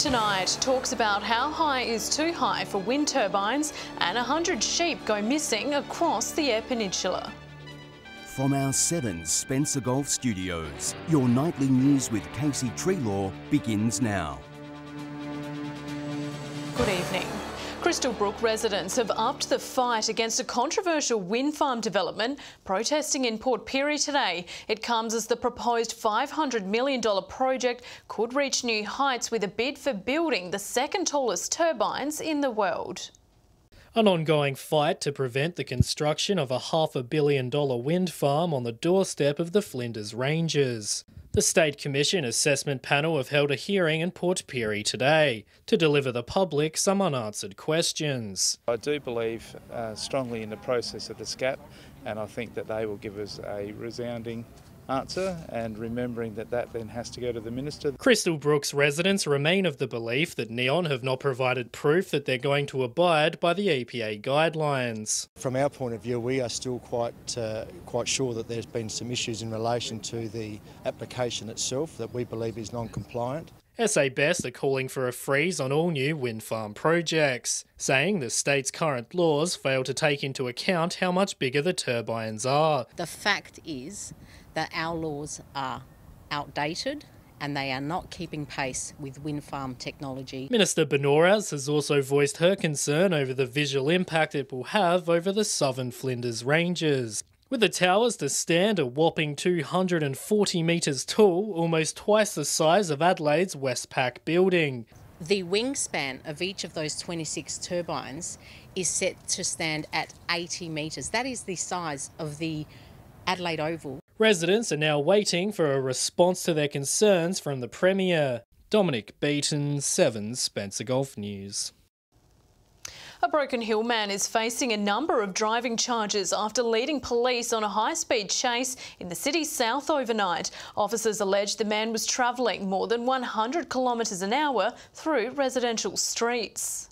Tonight talks about how high is too high for wind turbines and 100 sheep go missing across the Eyre Peninsula. From our 7 Spencer Golf Studios, your nightly news with Casey Treelaw begins now. Good evening. Crystal Brook residents have upped the fight against a controversial wind farm development protesting in Port Pirie today. It comes as the proposed $500 million project could reach new heights with a bid for building the second tallest turbines in the world. An ongoing fight to prevent the construction of a $500 million wind farm on the doorstep of the Flinders Ranges. The State Commission Assessment Panel have held a hearing in Port Pirie today to deliver the public some unanswered questions. I do believe strongly in the process of the SCAP, and I think that they will give us a resounding answer, and remembering that that then has to go to the Minister. Crystal Brook's residents remain of the belief that Neon have not provided proof that they're going to abide by the EPA guidelines. From our point of view, we are still quite sure that there's been some issues in relation to the application itself that we believe is non-compliant. SA Best are calling for a freeze on all new wind farm projects, saying the state's current laws fail to take into account how much bigger the turbines are. The fact is that our laws are outdated and they are not keeping pace with wind farm technology. Minister Benoras has also voiced her concern over the visual impact it will have over the southern Flinders Ranges, with the towers to stand a whopping 240 metres tall, almost twice the size of Adelaide's Westpac building. The wingspan of each of those 26 turbines is set to stand at 80 metres. That is the size of the Adelaide Oval. Residents are now waiting for a response to their concerns from the Premier. Dominic Beaton, 7 Spencer Golf News. A Broken Hill man is facing a number of driving charges after leading police on a high-speed chase in the city's south overnight. Officers allege the man was travelling more than 100 kilometres an hour through residential streets.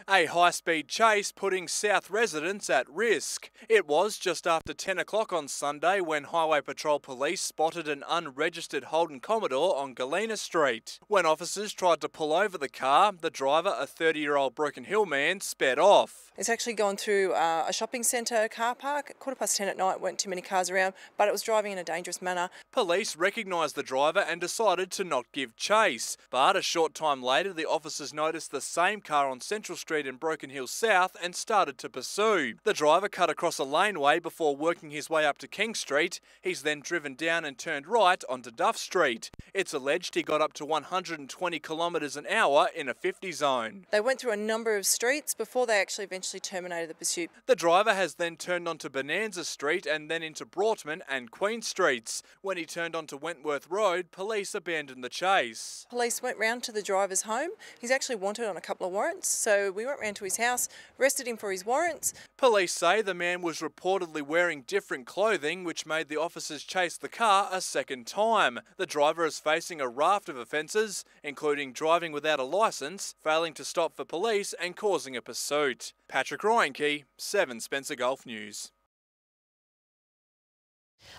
A high-speed chase putting South residents at risk. It was just after 10 o'clock on Sunday when Highway Patrol Police spotted an unregistered Holden Commodore on Galena Street. When officers tried to pull over the car, the driver, a 30-year-old Broken Hill man, sped off. It's actually gone through a shopping centre car park. 10:15 at night, weren't too many cars around, but it was driving in a dangerous manner. Police recognised the driver and decided to not give chase. But a short time later, the officers noticed the same car on Central Street in Broken Hill South and started to pursue. The driver cut across a laneway before working his way up to King Street. He's then driven down and turned right onto Duff Street. It's alleged he got up to 120 kilometres an hour in a 50 zone. They went through a number of streets before they actually eventually terminated the pursuit. The driver has then turned onto Bonanza Street and then into Broughtman and Queen Streets. When he turned onto Wentworth Road, police abandoned the chase. Police went round to the driver's home. He's actually wanted on a couple of warrants, so we went round to his house, arrested him for his warrants. Police say the man was reportedly wearing different clothing, which made the officers chase the car a second time. The driver is facing a raft of offences, including driving without a licence, failing to stop for police and causing a pursuit. Patrick Ryankey, 7 Spencer Golf News.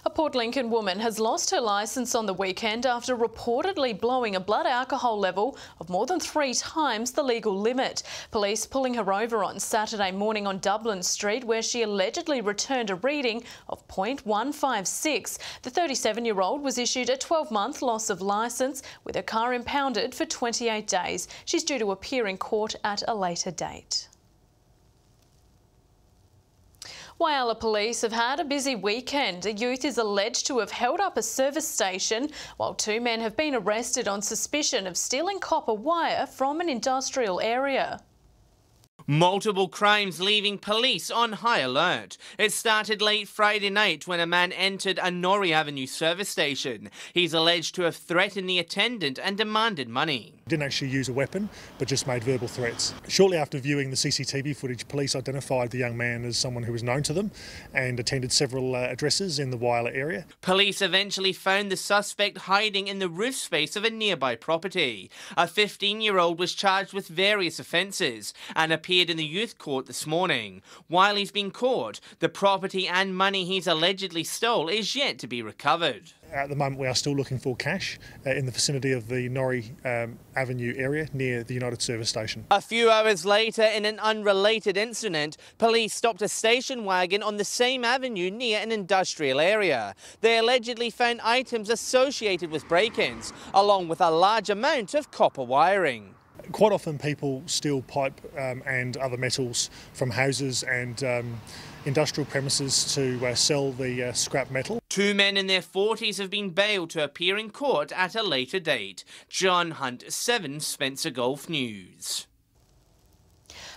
A Port Lincoln woman has lost her licence on the weekend after reportedly blowing a blood alcohol level of more than 3 times the legal limit. Police pulling her over on Saturday morning on Dublin Street, where she allegedly returned a reading of .156. The 37-year-old was issued a 12-month loss of licence with her car impounded for 28 days. She's due to appear in court at a later date. Whyalla police have had a busy weekend. A youth is alleged to have held up a service station, while 2 men have been arrested on suspicion of stealing copper wire from an industrial area. Multiple crimes leaving police on high alert. It started late Friday night when a man entered a Norrie Avenue service station. He's alleged to have threatened the attendant and demanded money. Didn't actually use a weapon, but just made verbal threats. Shortly after viewing the CCTV footage, police identified the young man as someone who was known to them and attended several addresses in the Whyalla area. Police eventually found the suspect hiding in the roof space of a nearby property. A 15-year-old was charged with various offences and appeared appeared in the youth court this morning. While he's been caught, the property and money he's allegedly stole is yet to be recovered. At the moment, we are still looking for cash in the vicinity of the Norrie Avenue area near the United Service Station. A few hours later, in an unrelated incident, police stopped a station wagon on the same avenue near an industrial area. They allegedly found items associated with break-ins, along with a large amount of copper wiring. Quite often people steal pipe and other metals from houses and industrial premises to sell the scrap metal. 2 men in their 40s have been bailed to appear in court at a later date. John Hunt, 7 Spencer Gulf News.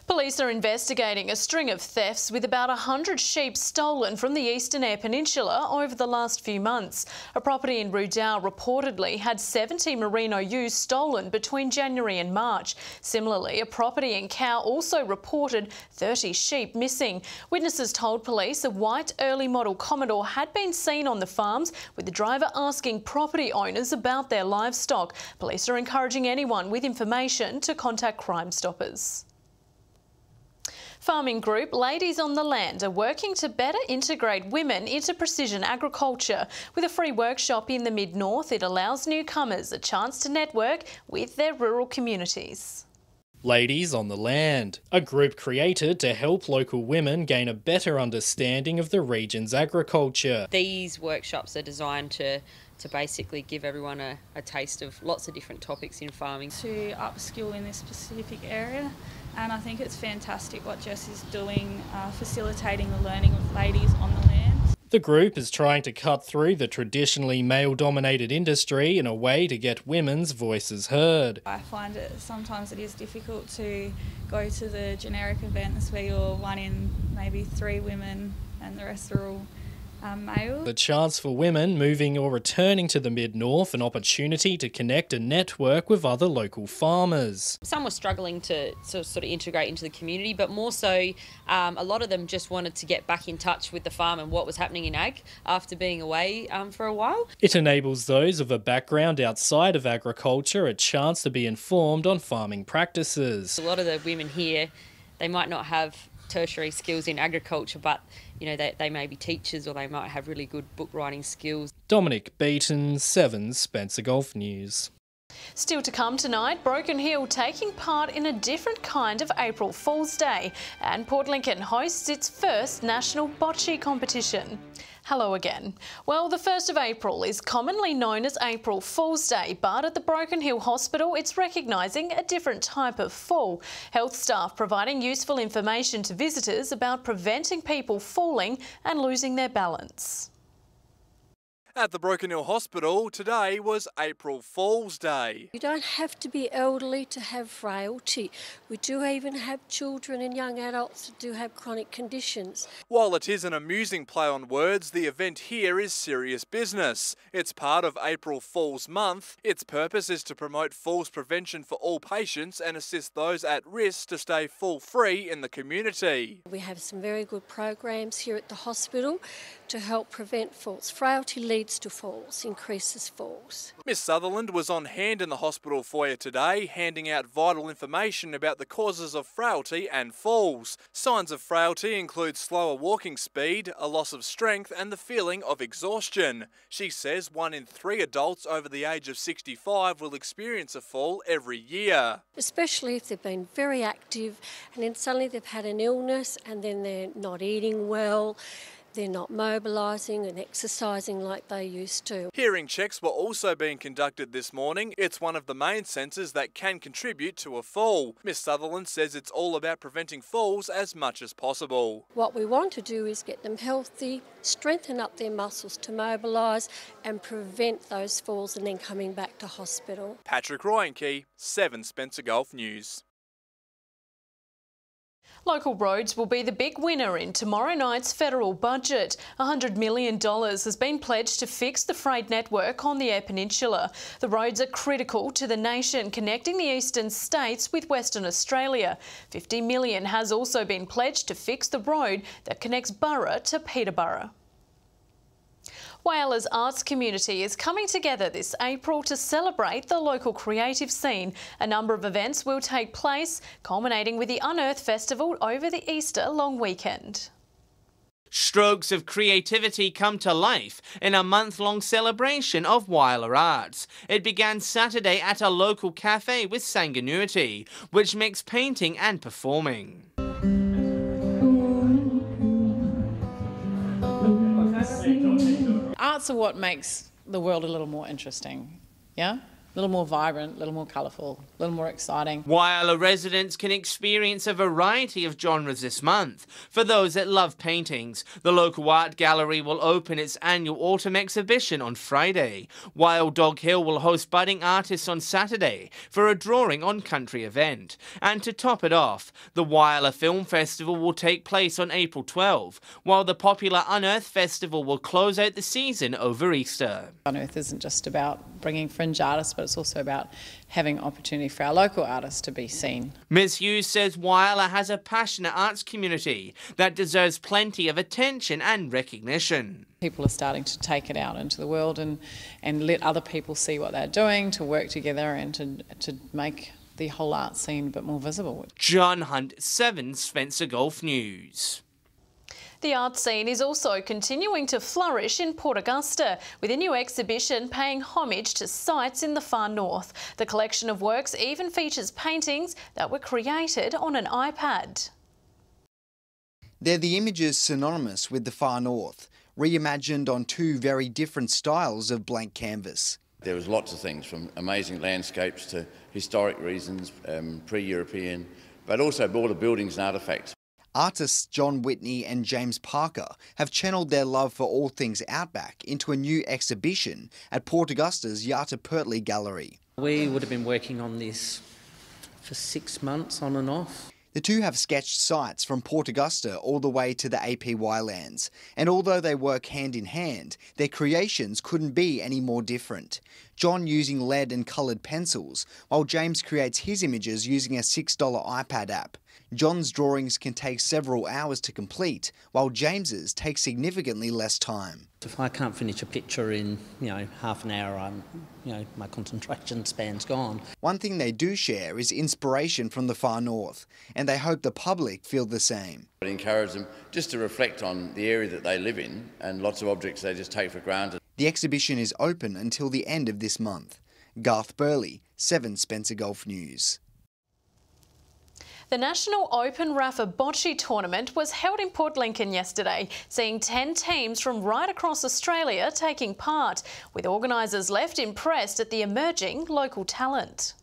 Police are investigating a string of thefts with about 100 sheep stolen from the Eastern Eyre Peninsula over the last few months. A property in Roudal reportedly had 70 merino ewes stolen between January and March. Similarly, a property in Cow also reported 30 sheep missing. Witnesses told police a white early model Commodore had been seen on the farms, with the driver asking property owners about their livestock. Police are encouraging anyone with information to contact Crime Stoppers. Farming group Ladies on the Land are working to better integrate women into precision agriculture. With a free workshop in the Mid-North, it allows newcomers a chance to network with their rural communities. Ladies on the Land, a group created to help local women gain a better understanding of the region's agriculture. These workshops are designed to basically give everyone a taste of lots of different topics in farming. To upskill in this specific area, and I think it's fantastic what Jess is doing, facilitating the learning of ladies on the land. The group is trying to cut through the traditionally male-dominated industry in a way to get women's voices heard. I find sometimes it is difficult to go to the generic events where you're one in maybe 3 women and the rest are all male. The chance for women moving or returning to the Mid-North, an opportunity to connect and network with other local farmers. Some were struggling to sort of integrate into the community, but more so a lot of them just wanted to get back in touch with the farm and what was happening in ag after being away for a while. It enables those with a background outside of agriculture a chance to be informed on farming practices. A lot of the women here, they might not have tertiary skills in agriculture, but you know they may be teachers or they might have really good book writing skills. Dominic Beaton, 7 Spencer Gulf News. Still to come tonight, Broken Hill taking part in a different kind of April Fool's Day, and Port Lincoln hosts its first national bocce competition. Hello again. Well, the 1st of April is commonly known as April Fool's Day, but at the Broken Hill Hospital it's recognising a different type of fall. Health staff providing useful information to visitors about preventing people falling and losing their balance. At the Broken Hill Hospital, today was April Fool's Day. You don't have to be elderly to have frailty. We do even have children and young adults that do have chronic conditions. While it is an amusing play on words, the event here is serious business. It's part of April Fool's Month. Its purpose is to promote falls prevention for all patients and assist those at risk to stay fall-free in the community. We have some very good programs here at the hospital to help prevent falls. Frailty leads to falls, increases falls. Miss Sutherland was on hand in the hospital foyer today, handing out vital information about the causes of frailty and falls. Signs of frailty include slower walking speed, a loss of strength and the feeling of exhaustion. She says 1 in 3 adults over the age of 65 will experience a fall every year. Especially if they've been very active and then suddenly they've had an illness and then they're not eating well. They're not mobilising and exercising like they used to. Hearing checks were also being conducted this morning. It's one of the main sensors that can contribute to a fall. Miss Sutherland says it's all about preventing falls as much as possible. What we want to do is get them healthy, strengthen up their muscles to mobilise and prevent those falls and then coming back to hospital. Patrick Ryanke, 7 Spencer Gulf News. Local roads will be the big winner in tomorrow night's federal budget. $100 million has been pledged to fix the freight network on the Eyre Peninsula. The roads are critical to the nation, connecting the eastern states with Western Australia. $50 million has also been pledged to fix the road that connects Burra to Peterborough. Whyala's arts community is coming together this April to celebrate the local creative scene. A number of events will take place, culminating with the Unearth Festival over the Easter long weekend. Strokes of creativity come to life in a month-long celebration of Whyala arts. It began Saturday at a local cafe with Sanguinity, which mixed painting and performing. Arts are what makes the world a little more interesting, yeah? A little more vibrant, a little more colourful, a little more exciting. Whyala residents can experience a variety of genres this month. For those that love paintings, the local art gallery will open its annual autumn exhibition on Friday. Wild Dog Hill will host budding artists on Saturday for a drawing on country event. And to top it off, the Whyala Film Festival will take place on April 12, while the popular Unearth Festival will close out the season over Easter. Unearth isn't just about bringing fringe artists, but it's also about having opportunity for our local artists to be seen. Ms Hughes says Whyala has a passionate arts community that deserves plenty of attention and recognition. People are starting to take it out into the world and let other people see what they're doing, to work together and to make the whole art scene a bit more visible. John Hunt, 7 Spencer Golf News. The art scene is also continuing to flourish in Port Augusta, with a new exhibition paying homage to sites in the far north. The collection of works even features paintings that were created on an iPad. They're the images synonymous with the far north, reimagined on 2 very different styles of blank canvas. There was lots of things, from amazing landscapes to historic reasons, pre-European, but also border buildings and artefacts. Artists John Whitney and James Parker have channeled their love for all things outback into a new exhibition at Port Augusta's Yata Pertley Gallery. We would have been working on this for 6 months on and off. The two have sketched sites from Port Augusta all the way to the APY lands, and although they work hand in hand, their creations couldn't be any more different. John using lead and coloured pencils, while James creates his images using a $6 iPad app. John's drawings can take several hours to complete, while James's take significantly less time. If I can't finish a picture in, half an hour, my concentration span's gone. One thing they do share is inspiration from the far north, and they hope the public feel the same. It encourages them just to reflect on the area that they live in and lots of objects they just take for granted. The exhibition is open until the end of this month. Garth Burley, 7 Spencer Golf News. The National Open Rafa Bocce tournament was held in Port Lincoln yesterday, seeing 10 teams from right across Australia taking part, with organisers left impressed at the emerging local talent.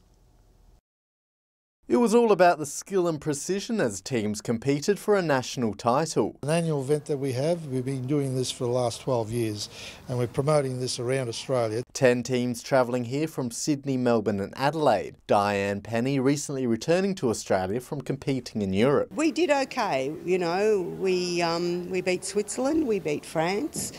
It was all about the skill and precision as teams competed for a national title. An annual event that we have, we've been doing this for the last 12 years and we're promoting this around Australia. 10 teams travelling here from Sydney, Melbourne and Adelaide. Diane Penny recently returning to Australia from competing in Europe. We did okay, we beat Switzerland, we beat France,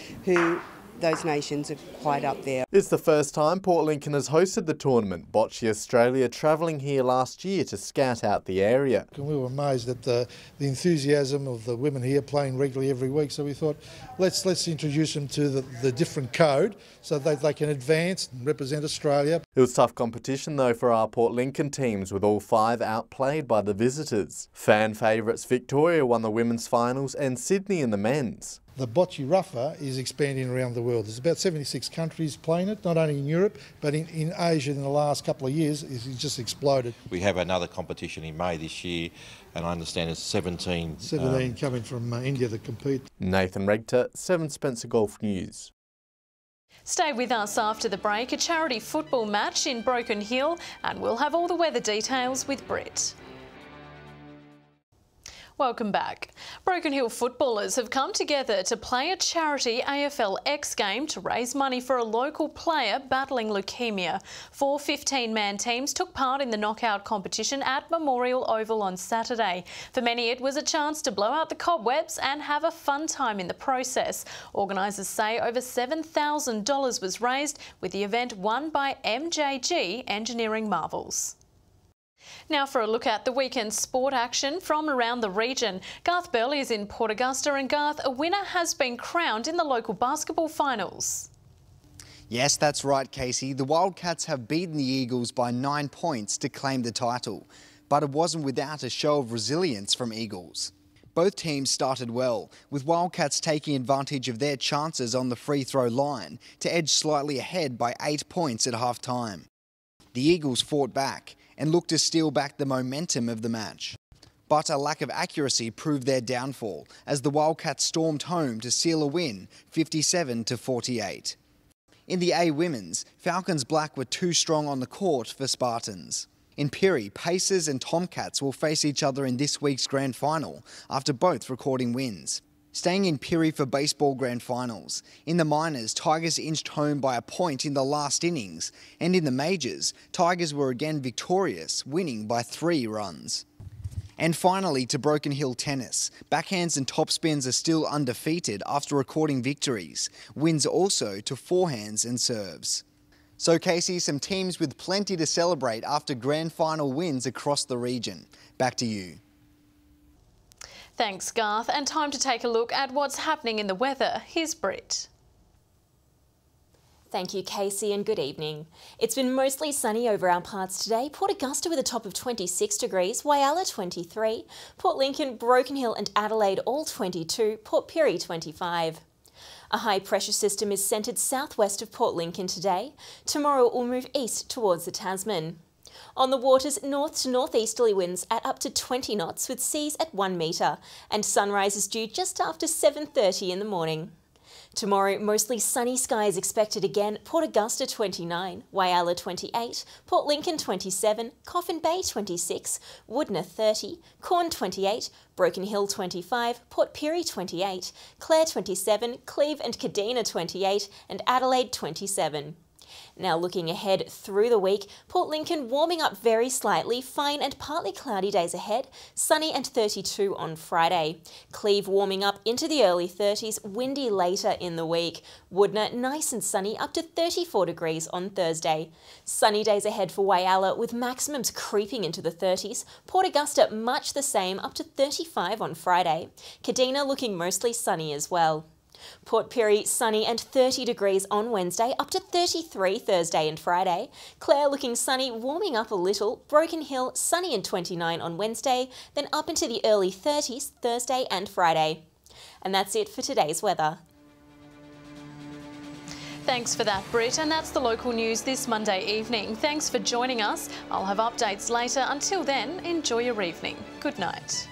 those nations are quite up there. It's the first time Port Lincoln has hosted the tournament. Bocce Australia travelling here last year to scout out the area. And we were amazed at the enthusiasm of the women here playing regularly every week, so we thought let's introduce them to the different code so that they can advance and represent Australia. It was tough competition though for our Port Lincoln teams, with all 5 outplayed by the visitors. Fan favourites Victoria won the women's finals and Sydney in the men's. The bocce Rafa is expanding around the world. There's about 76 countries playing it, not only in Europe, but in Asia in the last couple of years, it's just exploded. We have another competition in May this year, and I understand it's 17. 17 coming from India that compete. Nathan Regter, 7 Spencer Golf News. Stay with us after the break, a charity football match in Broken Hill, and we'll have all the weather details with Britt. Welcome back. Broken Hill footballers have come together to play a charity AFL X game to raise money for a local player battling leukemia. 4 15-man teams took part in the knockout competition at Memorial Oval on Saturday. For many, it was a chance to blow out the cobwebs and have a fun time in the process. Organisers say over $7,000 was raised, with the event won by MJG Engineering Marvels. Now for a look at the weekend sport action from around the region. Garth Burley is in Port Augusta, and Garth, a winner has been crowned in the local basketball finals. Yes, that's right, Casey. The Wildcats have beaten the Eagles by 9 points to claim the title, but it wasn't without a show of resilience from Eagles. Both teams started well, with Wildcats taking advantage of their chances on the free throw line to edge slightly ahead by 8 points at half-time. The Eagles fought back and looked to steal back the momentum of the match. But a lack of accuracy proved their downfall as the Wildcats stormed home to seal a win, 57-48. In the A Women's, Falcons Black were too strong on the court for Spartans. In Pirrie, Pacers and Tomcats will face each other in this week's grand final after both recording wins. Staying in Pirrie for baseball grand finals, in the minors, Tigers inched home by a point in the last innings, and in the majors, Tigers were again victorious, winning by 3 runs. And finally to Broken Hill tennis. Backhands and topspins are still undefeated after recording victories. Wins also to forehands and serves. So Casey, some teams with plenty to celebrate after grand final wins across the region. Back to you. Thanks, Garth. And time to take a look at what's happening in the weather. Here's Britt. Thank you, Casey, and good evening. It's been mostly sunny over our parts today. Port Augusta with a top of 26 degrees, Whyalla 23, Port Lincoln, Broken Hill and Adelaide all 22, Port Pirrie 25. A high pressure system is centred southwest of Port Lincoln today. Tomorrow it will move east towards the Tasman. On the waters, north to northeasterly winds at up to 20 knots with seas at 1 metre, and sunrise is due just after 7:30 in the morning. Tomorrow, mostly sunny skies expected again. Port Augusta 29, Whyalla 28, Port Lincoln 27, Coffin Bay 26, Woodner 30, Corn 28, Broken Hill 25, Port Pirrie 28, Clare 27, Cleve and Kadina 28, and Adelaide 27. Now looking ahead through the week, Port Lincoln warming up very slightly, fine and partly cloudy days ahead, sunny and 32 on Friday. Cleve warming up into the early 30s, windy later in the week. Woodner nice and sunny up to 34 degrees on Thursday. Sunny days ahead for Whyalla with maximums creeping into the 30s. Port Augusta much the same up to 35 on Friday. Kadina looking mostly sunny as well. Port Pirrie sunny and 30 degrees on Wednesday, up to 33 Thursday and Friday. Clare looking sunny, warming up a little. Broken Hill sunny and 29 on Wednesday, then up into the early 30s Thursday and Friday. And that's it for today's weather. Thanks for that, Britt, and that's the local news this Monday evening. Thanks for joining us. I'll have updates later. Until then, enjoy your evening. Good night.